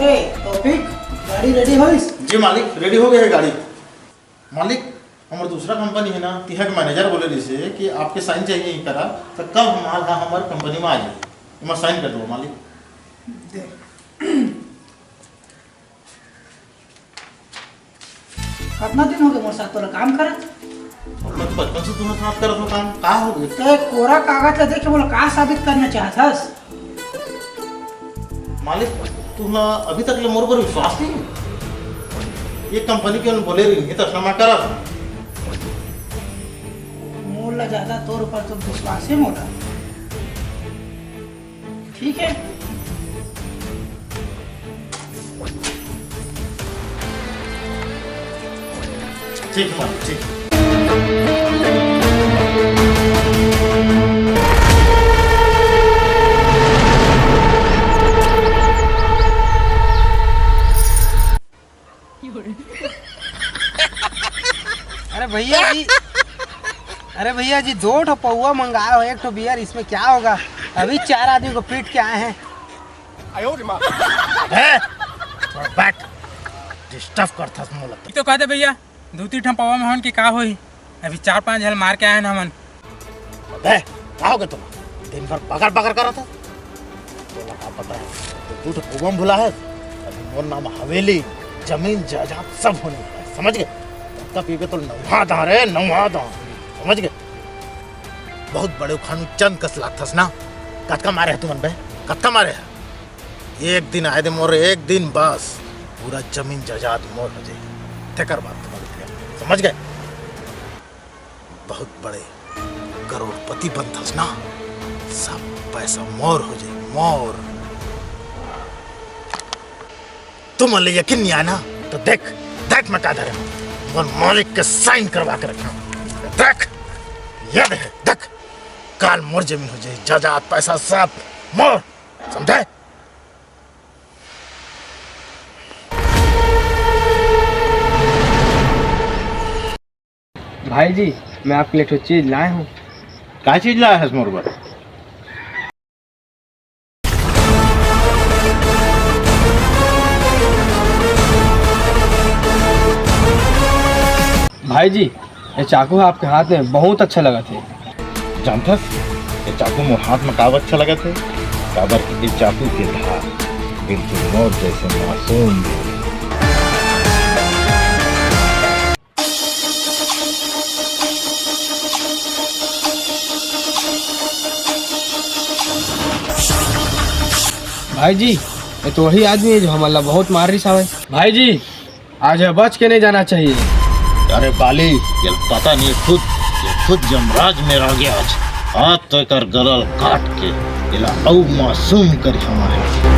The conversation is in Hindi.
तौफीक गाड़ी रेडी हो? जी मालिक, रेडी हो गए है गाड़ी। मालिक हमारे दूसरा कंपनी है ना, तिहा के मैनेजर बोले जैसे कि आपके साइन चाहिए ही करा, तो कब माल हमारे कंपनी में आ जाए, मैं साइन कर दो मालिक। कितना दिन हो गए मोर साथ तोरा काम करत? मैं तो बचपन से तुम्हारे साथ करत हो काम, का हो गए? ते कोरा कागज ला देख के बोला का साबित करना चाहत हस? मालिक तुम अभी तक ले मोर पर विश्वास नहीं, ये कंपनी क्यों बोले रही तो क्षमा करा। मोर ला ज्यादा तोर ऊपर तो विश्वास है मोरा। ठीक है, ठीक है मालिक, ठीक। अरे भैया जी 2 ठो पौवा मंगाए हो, 1 ठो बियर, इसमें क्या होगा? अभी 4 आदमी को पीट के आए हैं। बैठ डिस्टर्ब करता मोला तो कहते भैया 2-3 ठम पवा में हन की का होई, अभी 4-5 झल मार के आए हैं हमन। अबे का हो गया तुम? दिन भर पकड़ पकड़ कर रहा था, तोला का पता है तो 2 ठो पौवा भूला है। अभी मोर नाम हवेली, जमीन जायदाद सब होने वाला है, समझ गए? तब पीके तो नौहा समझ गए? बहुत बड़े खानू चंद कस लागथस ना, कतका मारे है तुमन बे, कतका मारे है? एक दिन आए दे मोर, एक दिन बस पूरा जमीन जायदाद मोर हो जाए, तेकर बात तुम्हारे, समझ गए? बहुत बड़े करोड़पति बनथस ना, सब पैसा मोर हो जाए, मोर। तुम ले यकीन नहीं आया ना, तो देख देख मैं क्या धरे मोर मालिक के साइन करवा के रखा, देख याद है, देख काल मोर जमीन हो जाए, जायदाद पैसा सब मोर, समझे? भाई जी मैं आपके लिए एक चीज लाया हूँ। क्या चीज लाया है मोर पर? भाई जी ये चाकू आपके हाथ में बहुत अच्छा लगा थे। जानता ये चाकू मोर हाथ में काबर अच्छा लगा थे? काबर की चाकू के धार बिल्कुल मोर जैसे मासूम। भाई जी ये तो वही आदमी है जो हमारा बहुत मार रही सावे। भाई जी आज है बच के नहीं जाना चाहिए। अरे बाली ये पता नहीं, खुद जमराज में आ गया आज, हाथ तो कर गलल काट के इला औ मासूम कर हमारे।